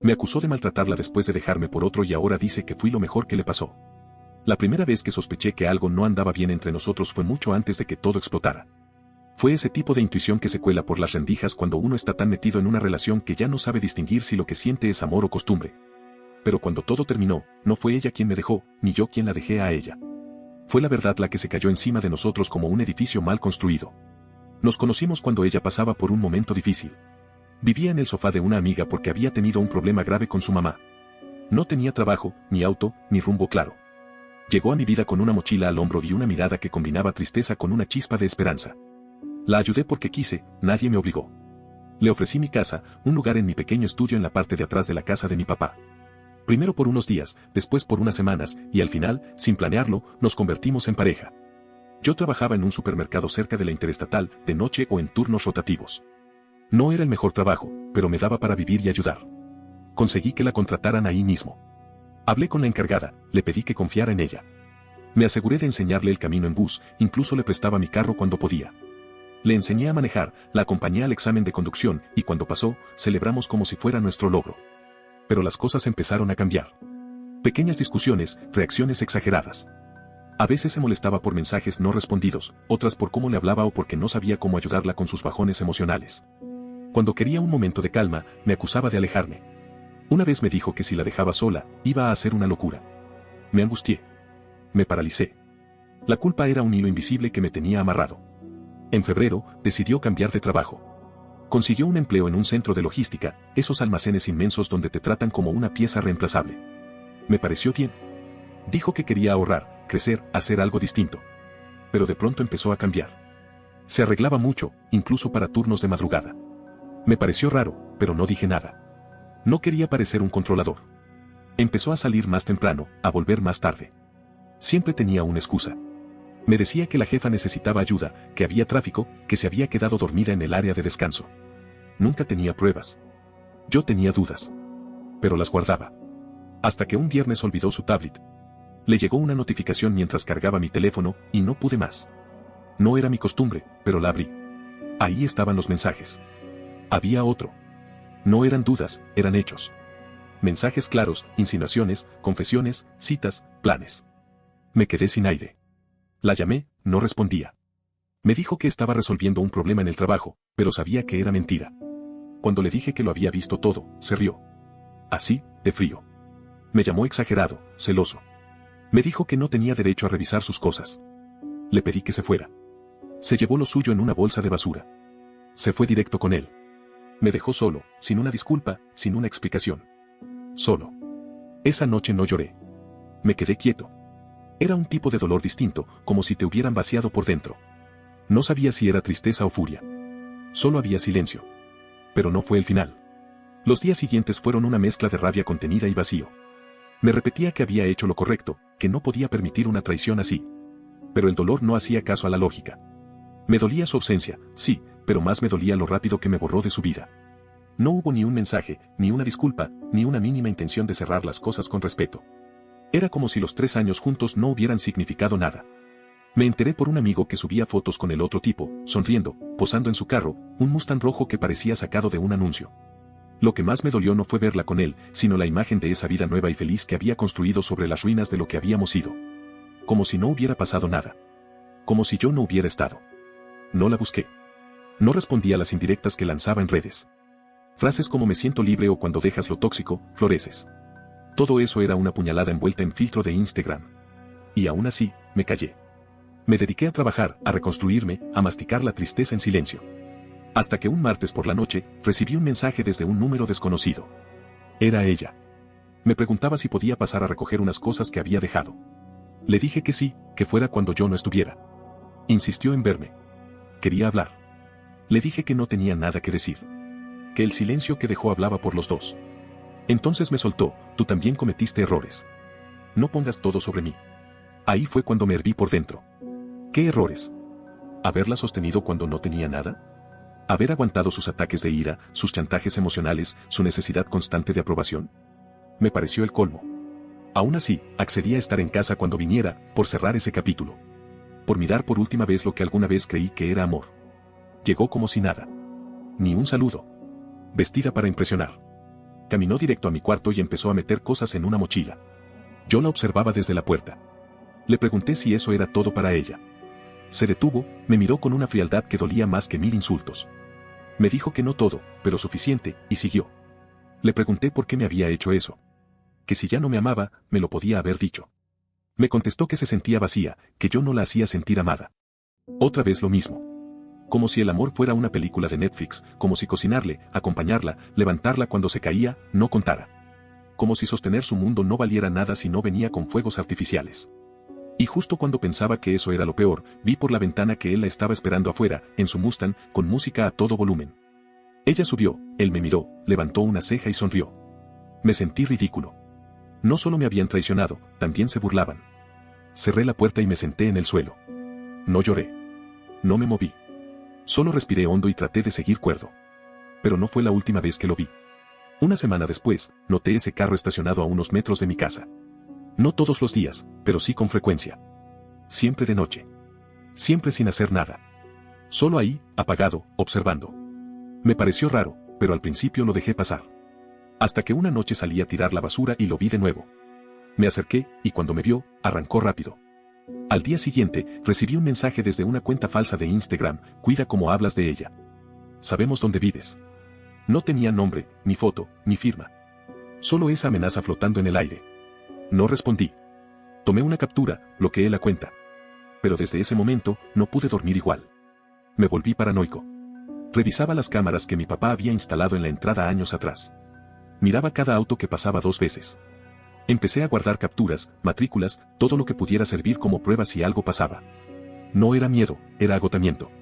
Me acusó de maltratarla después de dejarme por otro y ahora dice que fui lo mejor que le pasó. La primera vez que sospeché que algo no andaba bien entre nosotros fue mucho antes de que todo explotara. Fue ese tipo de intuición que se cuela por las rendijas cuando uno está tan metido en una relación que ya no sabe distinguir si lo que siente es amor o costumbre. Pero cuando todo terminó, no fue ella quien me dejó, ni yo quien la dejé a ella. Fue la verdad la que se cayó encima de nosotros como un edificio mal construido. Nos conocimos cuando ella pasaba por un momento difícil. Vivía en el sofá de una amiga porque había tenido un problema grave con su mamá. No tenía trabajo, ni auto, ni rumbo claro. Llegó a mi vida con una mochila al hombro y una mirada que combinaba tristeza con una chispa de esperanza. La ayudé porque quise, nadie me obligó. Le ofrecí mi casa, un lugar en mi pequeño estudio en la parte de atrás de la casa de mi papá. Primero por unos días, después por unas semanas, y al final, sin planearlo, nos convertimos en pareja. Yo trabajaba en un supermercado cerca de la Interestatal, de noche o en turnos rotativos. No era el mejor trabajo, pero me daba para vivir y ayudar. Conseguí que la contrataran ahí mismo. Hablé con la encargada, le pedí que confiara en ella. Me aseguré de enseñarle el camino en bus, incluso le prestaba mi carro cuando podía. Le enseñé a manejar, la acompañé al examen de conducción y cuando pasó, celebramos como si fuera nuestro logro. Pero las cosas empezaron a cambiar. Pequeñas discusiones, reacciones exageradas. A veces se molestaba por mensajes no respondidos, otras por cómo le hablaba o porque no sabía cómo ayudarla con sus bajones emocionales. Cuando quería un momento de calma, me acusaba de alejarme. Una vez me dijo que si la dejaba sola, iba a hacer una locura. Me angustié. Me paralicé. La culpa era un hilo invisible que me tenía amarrado. En febrero, decidió cambiar de trabajo. Consiguió un empleo en un centro de logística, esos almacenes inmensos donde te tratan como una pieza reemplazable. Me pareció bien. Dijo que quería ahorrar, crecer, hacer algo distinto. Pero de pronto empezó a cambiar. Se arreglaba mucho, incluso para turnos de madrugada. Me pareció raro, pero no dije nada. No quería parecer un controlador. Empezó a salir más temprano, a volver más tarde. Siempre tenía una excusa. Me decía que la jefa necesitaba ayuda, que había tráfico, que se había quedado dormida en el área de descanso. Nunca tenía pruebas. Yo tenía dudas. Pero las guardaba. Hasta que un viernes olvidó su tablet. Le llegó una notificación mientras cargaba mi teléfono, y no pude más. No era mi costumbre, pero la abrí. Ahí estaban los mensajes. Había otro. No eran dudas, eran hechos. Mensajes claros, insinuaciones, confesiones, citas, planes. Me quedé sin aire. La llamé, no respondía. Me dijo que estaba resolviendo un problema en el trabajo, pero sabía que era mentira. Cuando le dije que lo había visto todo, se rió. Así, de frío. Me llamó exagerado, celoso. Me dijo que no tenía derecho a revisar sus cosas. Le pedí que se fuera. Se llevó lo suyo en una bolsa de basura. Se fue directo con él. Me dejó solo, sin una disculpa, sin una explicación. Solo. Esa noche no lloré. Me quedé quieto. Era un tipo de dolor distinto, como si te hubieran vaciado por dentro. No sabía si era tristeza o furia. Solo había silencio. Pero no fue el final. Los días siguientes fueron una mezcla de rabia contenida y vacío. Me repetía que había hecho lo correcto, que no podía permitir una traición así. Pero el dolor no hacía caso a la lógica. Me dolía su ausencia, sí, pero más me dolía lo rápido que me borró de su vida. No hubo ni un mensaje, ni una disculpa, ni una mínima intención de cerrar las cosas con respeto. Era como si los 3 años juntos no hubieran significado nada. Me enteré por un amigo que subía fotos con el otro tipo, sonriendo, posando en su carro, un Mustang rojo que parecía sacado de un anuncio. Lo que más me dolió no fue verla con él, sino la imagen de esa vida nueva y feliz que había construido sobre las ruinas de lo que habíamos sido. Como si no hubiera pasado nada. Como si yo no hubiera estado. No la busqué. No respondía a las indirectas que lanzaba en redes. Frases como me siento libre o cuando dejas lo tóxico, floreces. Todo eso era una puñalada envuelta en filtro de Instagram. Y aún así, me callé. Me dediqué a trabajar, a reconstruirme, a masticar la tristeza en silencio. Hasta que un martes por la noche, recibí un mensaje desde un número desconocido. Era ella. Me preguntaba si podía pasar a recoger unas cosas que había dejado. Le dije que sí, que fuera cuando yo no estuviera. Insistió en verme. Quería hablar. Le dije que no tenía nada que decir. Que el silencio que dejó hablaba por los dos. Entonces me soltó, tú también cometiste errores. No pongas todo sobre mí. Ahí fue cuando me herví por dentro. ¿Qué errores? ¿Haberla sostenido cuando no tenía nada? ¿Haber aguantado sus ataques de ira, sus chantajes emocionales, su necesidad constante de aprobación? Me pareció el colmo. Aún así, accedí a estar en casa cuando viniera, por cerrar ese capítulo. Por mirar por última vez lo que alguna vez creí que era amor. Llegó como si nada. Ni un saludo. Vestida para impresionar. Caminó directo a mi cuarto y empezó a meter cosas en una mochila. Yo la observaba desde la puerta. Le pregunté si eso era todo para ella. Se detuvo, me miró con una frialdad que dolía más que 1000 insultos. Me dijo que no todo, pero suficiente, y siguió. Le pregunté por qué me había hecho eso. Que si ya no me amaba, me lo podía haber dicho. Me contestó que se sentía vacía, que yo no la hacía sentir amada. Otra vez lo mismo. Como si el amor fuera una película de Netflix, como si cocinarle, acompañarla, levantarla cuando se caía, no contara. Como si sostener su mundo no valiera nada si no venía con fuegos artificiales. Y justo cuando pensaba que eso era lo peor, vi por la ventana que él la estaba esperando afuera, en su Mustang, con música a todo volumen. Ella subió, él me miró, levantó una ceja y sonrió. Me sentí ridículo. No solo me habían traicionado, también se burlaban. Cerré la puerta y me senté en el suelo. No lloré. No me moví. Solo respiré hondo y traté de seguir cuerdo. Pero no fue la última vez que lo vi. Una semana después, noté ese carro estacionado a unos metros de mi casa. No todos los días, pero sí con frecuencia. Siempre de noche. Siempre sin hacer nada. Solo ahí, apagado, observando. Me pareció raro, pero al principio lo dejé pasar. Hasta que una noche salí a tirar la basura y lo vi de nuevo. Me acerqué, y cuando me vio, arrancó rápido. Al día siguiente, recibí un mensaje desde una cuenta falsa de Instagram: cuida cómo hablas de ella. Sabemos dónde vives. No tenía nombre, ni foto, ni firma. Solo esa amenaza flotando en el aire. No respondí. Tomé una captura, bloqueé la cuenta. Pero desde ese momento, no pude dormir igual. Me volví paranoico. Revisaba las cámaras que mi papá había instalado en la entrada años atrás. Miraba cada auto que pasaba 2 veces. Empecé a guardar capturas, matrículas, todo lo que pudiera servir como prueba si algo pasaba. No era miedo, era agotamiento.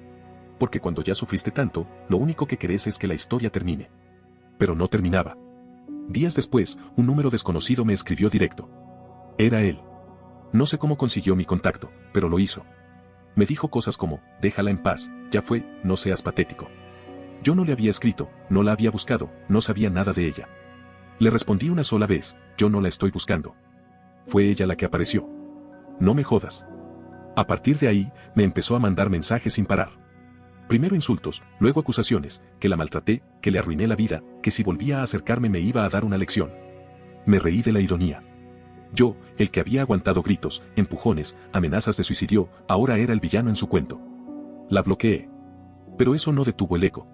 Porque cuando ya sufriste tanto, lo único que querés es que la historia termine. Pero no terminaba. Días después, un número desconocido me escribió directo. Era él. No sé cómo consiguió mi contacto, pero lo hizo. Me dijo cosas como: déjala en paz, ya fue, no seas patético. Yo no le había escrito, no la había buscado, no sabía nada de ella. Le respondí una sola vez: yo no la estoy buscando. Fue ella la que apareció. No me jodas. A partir de ahí, me empezó a mandar mensajes sin parar. Primero insultos, luego acusaciones, que la maltraté, que le arruiné la vida, que si volvía a acercarme me iba a dar una lección. Me reí de la ironía. Yo, el que había aguantado gritos, empujones, amenazas de suicidio, ahora era el villano en su cuento. La bloqueé. Pero eso no detuvo el eco.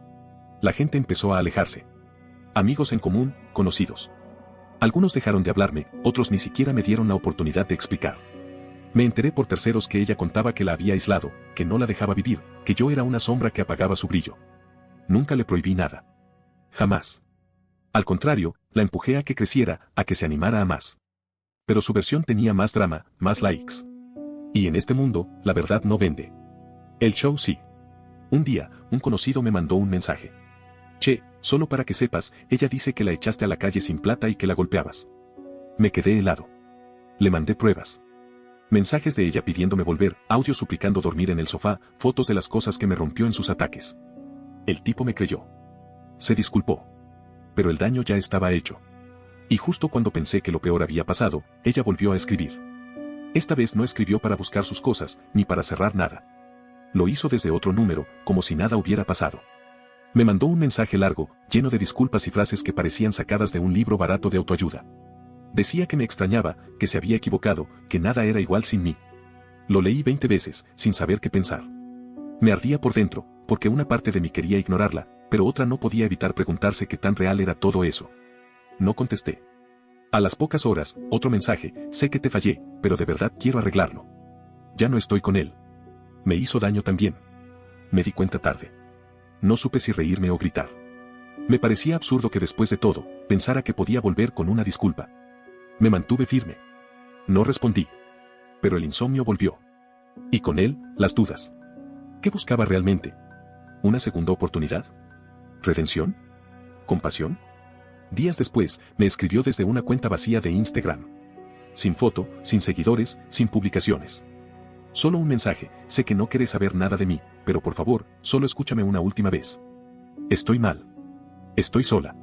La gente empezó a alejarse. Amigos en común, conocidos. Algunos dejaron de hablarme, otros ni siquiera me dieron la oportunidad de explicar. Me enteré por terceros que ella contaba que la había aislado, que no la dejaba vivir, que yo era una sombra que apagaba su brillo. Nunca le prohibí nada. Jamás. Al contrario, la empujé a que creciera, a que se animara a más. Pero su versión tenía más drama, más likes. Y en este mundo, la verdad no vende. El show sí. Un día, un conocido me mandó un mensaje. Che, solo para que sepas, ella dice que la echaste a la calle sin plata y que la golpeabas. Me quedé helado. Le mandé pruebas. Mensajes de ella pidiéndome volver, audio suplicando dormir en el sofá, fotos de las cosas que me rompió en sus ataques. El tipo me creyó. Se disculpó. Pero el daño ya estaba hecho. Y justo cuando pensé que lo peor había pasado, ella volvió a escribir. Esta vez no escribió para buscar sus cosas, ni para cerrar nada. Lo hizo desde otro número, como si nada hubiera pasado. Me mandó un mensaje largo, lleno de disculpas y frases que parecían sacadas de un libro barato de autoayuda. Decía que me extrañaba, que se había equivocado, que nada era igual sin mí. Lo leí 20 veces, sin saber qué pensar. Me ardía por dentro, porque una parte de mí quería ignorarla, pero otra no podía evitar preguntarse qué tan real era todo eso. No contesté. A las pocas horas, otro mensaje: sé que te fallé, pero de verdad quiero arreglarlo. Ya no estoy con él. Me hizo daño también. Me di cuenta tarde. No supe si reírme o gritar. Me parecía absurdo que después de todo, pensara que podía volver con una disculpa. Me mantuve firme. No respondí. Pero el insomnio volvió. Y con él, las dudas. ¿Qué buscaba realmente? ¿Una segunda oportunidad? ¿Redención? ¿Compasión? Días después, me escribió desde una cuenta vacía de Instagram. Sin foto, sin seguidores, sin publicaciones. Solo un mensaje: sé que no querés saber nada de mí, pero por favor, solo escúchame una última vez. Estoy mal. Estoy sola.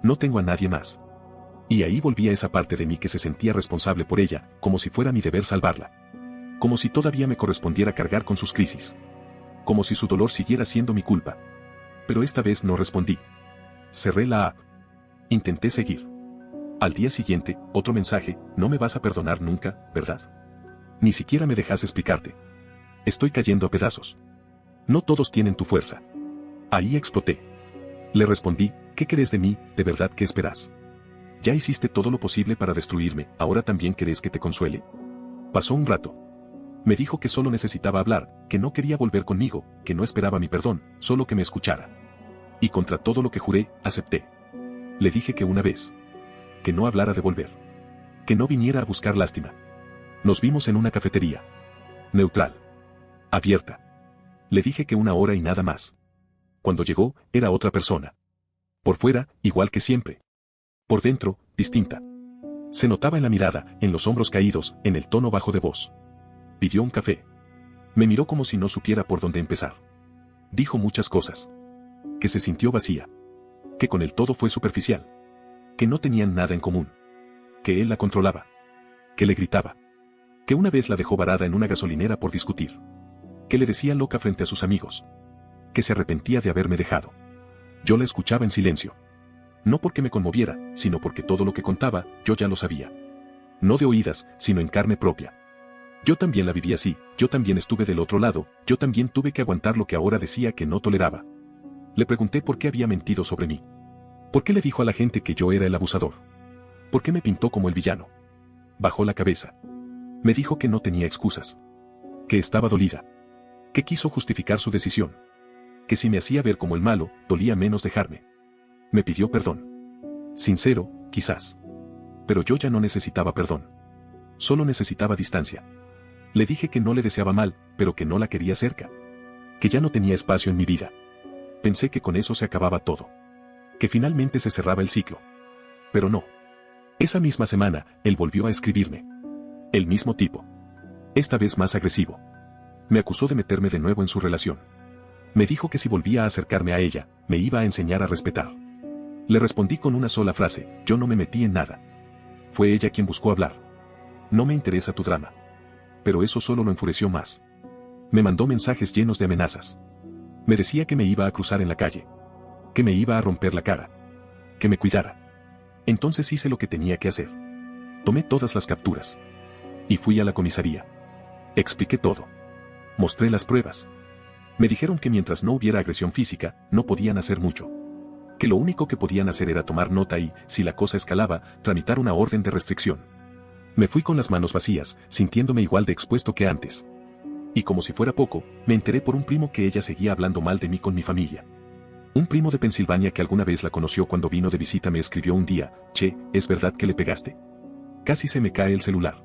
No tengo a nadie más. Y ahí volvía esa parte de mí que se sentía responsable por ella, como si fuera mi deber salvarla. Como si todavía me correspondiera cargar con sus crisis. Como si su dolor siguiera siendo mi culpa. Pero esta vez no respondí. Cerré la app. Intenté seguir. Al día siguiente, otro mensaje: no me vas a perdonar nunca, ¿verdad? Ni siquiera me dejas explicarte. Estoy cayendo a pedazos. No todos tienen tu fuerza. Ahí exploté. Le respondí: ¿qué querés de mí? ¿De verdad qué esperás? Ya hiciste todo lo posible para destruirme, ¿ahora también querés que te consuele? Pasó un rato. Me dijo que solo necesitaba hablar, que no quería volver conmigo, que no esperaba mi perdón, solo que me escuchara. Y contra todo lo que juré, acepté. Le dije que una vez. Que no hablara de volver. Que no viniera a buscar lástima. Nos vimos en una cafetería. Neutral. Abierta. Le dije que una hora y nada más. Cuando llegó, era otra persona. Por fuera, igual que siempre. Por dentro, distinta. Se notaba en la mirada, en los hombros caídos, en el tono bajo de voz. Pidió un café. Me miró como si no supiera por dónde empezar. Dijo muchas cosas. Que se sintió vacía. Que con el todo fue superficial. Que no tenían nada en común. Que él la controlaba. Que le gritaba. Que una vez la dejó varada en una gasolinera por discutir. Que le decía loca frente a sus amigos. Que se arrepentía de haberme dejado. Yo la escuchaba en silencio. No porque me conmoviera, sino porque todo lo que contaba, yo ya lo sabía. No de oídas, sino en carne propia. Yo también la viví así, yo también estuve del otro lado, yo también tuve que aguantar lo que ahora decía que no toleraba. Le pregunté por qué había mentido sobre mí. ¿Por qué le dijo a la gente que yo era el abusador? ¿Por qué me pintó como el villano? Bajó la cabeza. Me dijo que no tenía excusas. Que estaba dolida. Que quiso justificar su decisión. Que si me hacía ver como el malo, dolía menos dejarme. Me pidió perdón. Sincero, quizás. Pero yo ya no necesitaba perdón. Solo necesitaba distancia. Le dije que no le deseaba mal, pero que no la quería cerca. Que ya no tenía espacio en mi vida. Pensé que con eso se acababa todo. Que finalmente se cerraba el ciclo. Pero no. Esa misma semana, él volvió a escribirme. El mismo tipo. Esta vez más agresivo. Me acusó de meterme de nuevo en su relación. Me dijo que si volvía a acercarme a ella, me iba a enseñar a respetar. Le respondí con una sola frase: yo no me metí en nada. Fue ella quien buscó hablar. No me interesa tu drama. Pero eso solo lo enfureció más. Me mandó mensajes llenos de amenazas. Me decía que me iba a cruzar en la calle. Que me iba a romper la cara. Que me cuidara. Entonces hice lo que tenía que hacer. Tomé todas las capturas. Y fui a la comisaría. Expliqué todo. Mostré las pruebas. Me dijeron que mientras no hubiera agresión física, no podían hacer mucho. Que lo único que podían hacer era tomar nota y, si la cosa escalaba, tramitar una orden de restricción. Me fui con las manos vacías, sintiéndome igual de expuesto que antes. Y como si fuera poco, me enteré por un primo que ella seguía hablando mal de mí con mi familia. Un primo de Pensilvania que alguna vez la conoció cuando vino de visita me escribió un día: che, ¿es verdad que le pegaste? Casi se me cae el celular.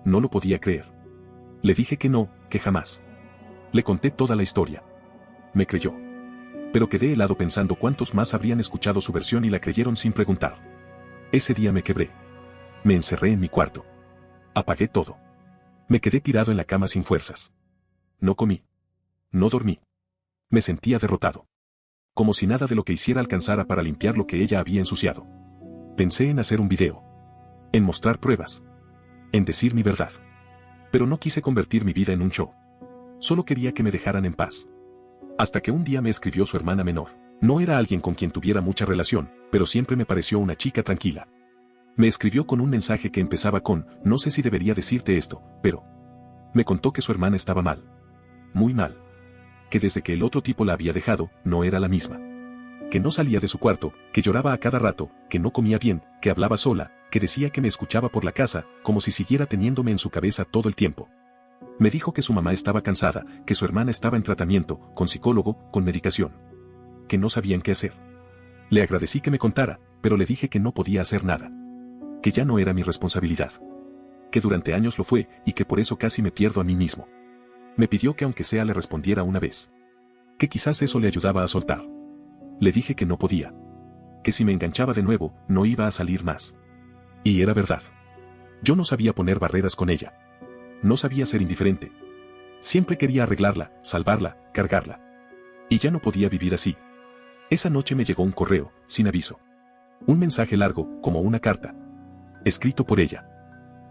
No lo podía creer. Le dije que no, que jamás. Le conté toda la historia. Me creyó. Pero quedé helado pensando cuántos más habrían escuchado su versión y la creyeron sin preguntar. Ese día me quebré. Me encerré en mi cuarto. Apagué todo. Me quedé tirado en la cama sin fuerzas. No comí. No dormí. Me sentía derrotado. Como si nada de lo que hiciera alcanzara para limpiar lo que ella había ensuciado. Pensé en hacer un video. En mostrar pruebas. En decir mi verdad. Pero no quise convertir mi vida en un show. Solo quería que me dejaran en paz. Hasta que un día me escribió su hermana menor. No era alguien con quien tuviera mucha relación, pero siempre me pareció una chica tranquila. Me escribió con un mensaje que empezaba con: no sé si debería decirte esto, pero... Me contó que su hermana estaba mal. Muy mal. Que desde que el otro tipo la había dejado, no era la misma. Que no salía de su cuarto, que lloraba a cada rato, que no comía bien, que hablaba sola, que decía que me escuchaba por la casa, como si siguiera teniéndome en su cabeza todo el tiempo. Me dijo que su mamá estaba cansada, que su hermana estaba en tratamiento, con psicólogo, con medicación. Que no sabían qué hacer. Le agradecí que me contara, pero le dije que no podía hacer nada. Que ya no era mi responsabilidad. Que durante años lo fue, y que por eso casi me pierdo a mí mismo. Me pidió que aunque sea le respondiera una vez. Que quizás eso le ayudaba a soltar. Le dije que no podía. Que si me enganchaba de nuevo, no iba a salir más. Y era verdad. Yo no sabía poner barreras con ella. No sabía ser indiferente. Siempre quería arreglarla, salvarla, cargarla. Y ya no podía vivir así. Esa noche me llegó un correo, sin aviso. Un mensaje largo, como una carta. Escrito por ella.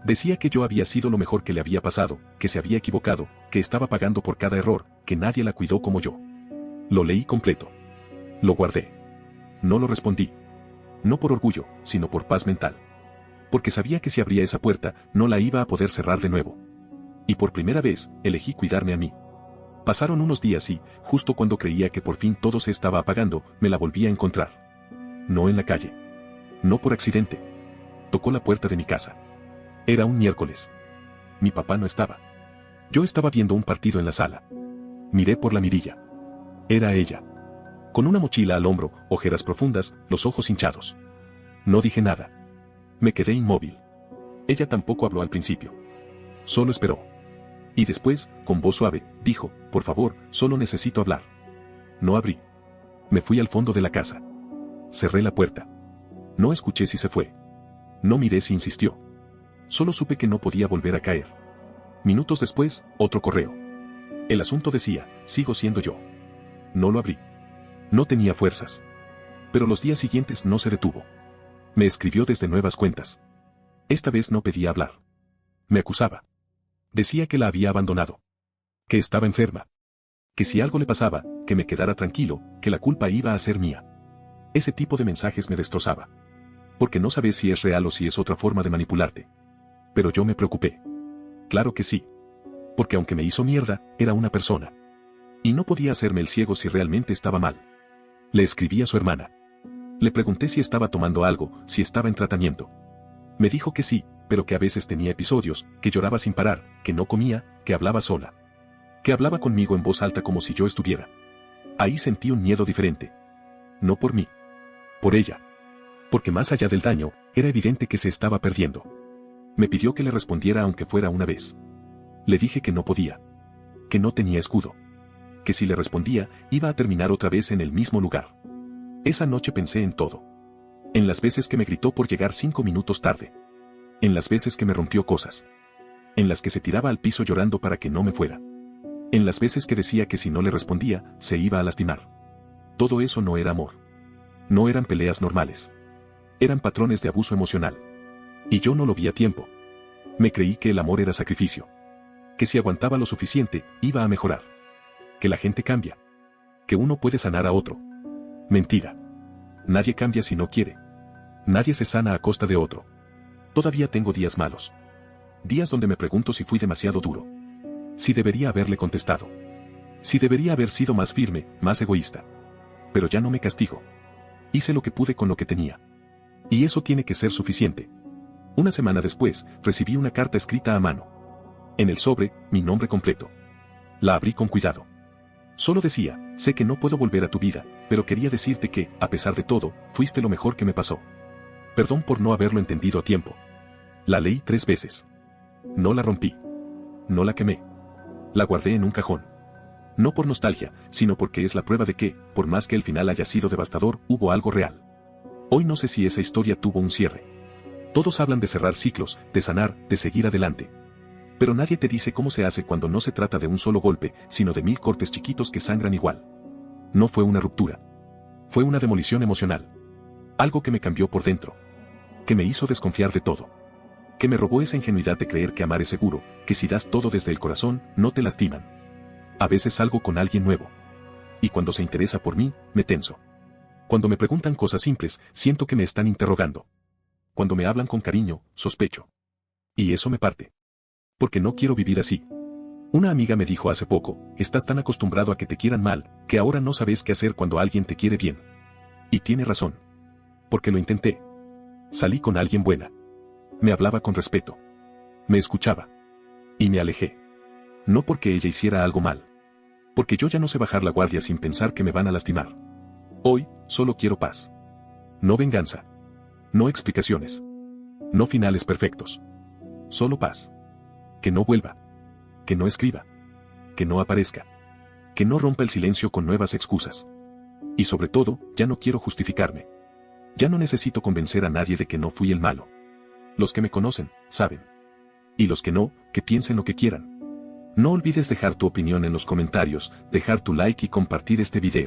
Decía que yo había sido lo mejor que le había pasado, que se había equivocado, que estaba pagando por cada error, que nadie la cuidó como yo. Lo leí completo. Lo guardé. No lo respondí. No por orgullo, sino por paz mental. Porque sabía que si abría esa puerta, no la iba a poder cerrar de nuevo. Y por primera vez, elegí cuidarme a mí. Pasaron unos días y, justo cuando creía que por fin todo se estaba apagando, me la volví a encontrar. No en la calle. No por accidente. Tocó la puerta de mi casa. Era un miércoles. Mi papá no estaba. Yo estaba viendo un partido en la sala. Miré por la mirilla. Era ella. Con una mochila al hombro, ojeras profundas, los ojos hinchados. No dije nada. Me quedé inmóvil. Ella tampoco habló al principio. Solo esperó. Y después, con voz suave, dijo, por favor, solo necesito hablar. No abrí. Me fui al fondo de la casa. Cerré la puerta. No escuché si se fue. No miré si insistió. Solo supe que no podía volver a caer. Minutos después, otro correo. El asunto decía, sigo siendo yo. No lo abrí. No tenía fuerzas. Pero los días siguientes no se detuvo. Me escribió desde nuevas cuentas. Esta vez no pedía hablar. Me acusaba. Decía que la había abandonado. Que estaba enferma. Que si algo le pasaba, que me quedara tranquilo, que la culpa iba a ser mía. Ese tipo de mensajes me destrozaba. Porque no sabes si es real o si es otra forma de manipularte. Pero yo me preocupé. Claro que sí. Porque aunque me hizo mierda, era una persona. Y no podía hacerme el ciego si realmente estaba mal. Le escribí a su hermana. Le pregunté si estaba tomando algo, si estaba en tratamiento. Me dijo que sí, pero que a veces tenía episodios, que lloraba sin parar, que no comía, que hablaba sola. Que hablaba conmigo en voz alta como si yo estuviera. Ahí sentí un miedo diferente. No por mí. Por ella. Porque más allá del daño, era evidente que se estaba perdiendo. Me pidió que le respondiera aunque fuera una vez. Le dije que no podía. Que no tenía escudo. Que si le respondía, iba a terminar otra vez en el mismo lugar. Esa noche pensé en todo. En las veces que me gritó por llegar 5 minutos tarde. En las veces que me rompió cosas. En las que se tiraba al piso llorando para que no me fuera. En las veces que decía que si no le respondía, se iba a lastimar. Todo eso no era amor. No eran peleas normales. Eran patrones de abuso emocional. Y yo no lo vi a tiempo. Me creí que el amor era sacrificio. Que si aguantaba lo suficiente, iba a mejorar. Que la gente cambia. Que uno puede sanar a otro. Mentira. Nadie cambia si no quiere. Nadie se sana a costa de otro. Todavía tengo días malos. Días donde me pregunto si fui demasiado duro. Si debería haberle contestado. Si debería haber sido más firme, más egoísta. Pero ya no me castigo. Hice lo que pude con lo que tenía. Y eso tiene que ser suficiente. Una semana después, recibí una carta escrita a mano. En el sobre, mi nombre completo. La abrí con cuidado. Solo decía, sé que no puedo volver a tu vida, pero quería decirte que, a pesar de todo, fuiste lo mejor que me pasó. Perdón por no haberlo entendido a tiempo. La leí 3 veces. No la rompí. No la quemé. La guardé en un cajón. No por nostalgia, sino porque es la prueba de que, por más que el final haya sido devastador, hubo algo real. Hoy no sé si esa historia tuvo un cierre. Todos hablan de cerrar ciclos, de sanar, de seguir adelante. Pero nadie te dice cómo se hace cuando no se trata de un solo golpe, sino de 1000 cortes chiquitos que sangran igual. No fue una ruptura. Fue una demolición emocional. Algo que me cambió por dentro. Que me hizo desconfiar de todo. Que me robó esa ingenuidad de creer que amar es seguro, que si das todo desde el corazón, no te lastiman. A veces salgo con alguien nuevo. Y cuando se interesa por mí, me tenso. Cuando me preguntan cosas simples, siento que me están interrogando. Cuando me hablan con cariño, sospecho. Y eso me parte. Porque no quiero vivir así. Una amiga me dijo hace poco, estás tan acostumbrado a que te quieran mal, que ahora no sabes qué hacer cuando alguien te quiere bien. Y tiene razón. Porque lo intenté. Salí con alguien buena. Me hablaba con respeto. Me escuchaba. Y me alejé. No porque ella hiciera algo mal. Porque yo ya no sé bajar la guardia sin pensar que me van a lastimar. Hoy, solo quiero paz. No venganza. No explicaciones. No finales perfectos. Solo paz. Que no vuelva. Que no escriba. Que no aparezca. Que no rompa el silencio con nuevas excusas. Y sobre todo, ya no quiero justificarme. Ya no necesito convencer a nadie de que no fui el malo. Los que me conocen, saben. Y los que no, que piensen lo que quieran. No olvides dejar tu opinión en los comentarios, dejar tu like y compartir este video.